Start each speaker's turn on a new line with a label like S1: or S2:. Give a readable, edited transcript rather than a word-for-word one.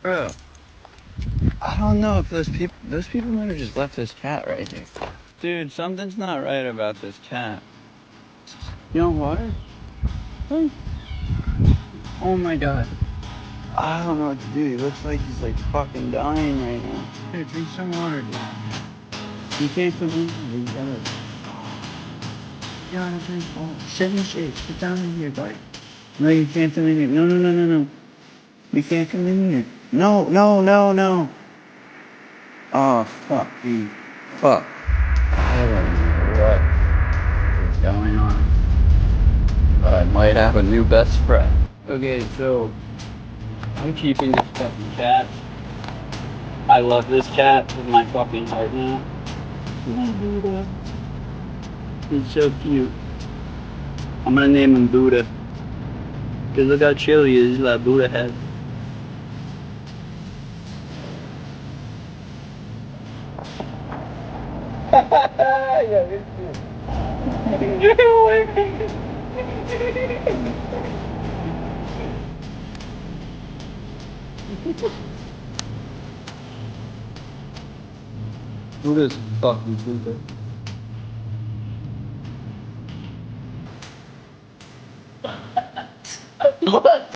S1: Bro, I don't know if those people might have just left this cat right here. Dude, something's not right about this cat. You know what? Hey. Oh my god. I don't know what to do. He looks like he's like fucking dying right now. Hey, drink some water, dude. You can't come in here. You gotta drink water. Sit in shade. Sit down in here, buddy. No, you can't come in here. No, no, no, no, no. You can't come in here. No, no, no, no. Oh, fuck, dude. Fuck. I don't know what is going on. But I might have a new best friend. Okay, so I'm keeping this fucking cat. I love this cat with my fucking heart now. Buddha. He's so cute. I'm gonna name him Buddha. Cause look how chill he is. He's like Buddha head. Yeah, it's cute. Buddha's fucking Buddha. What?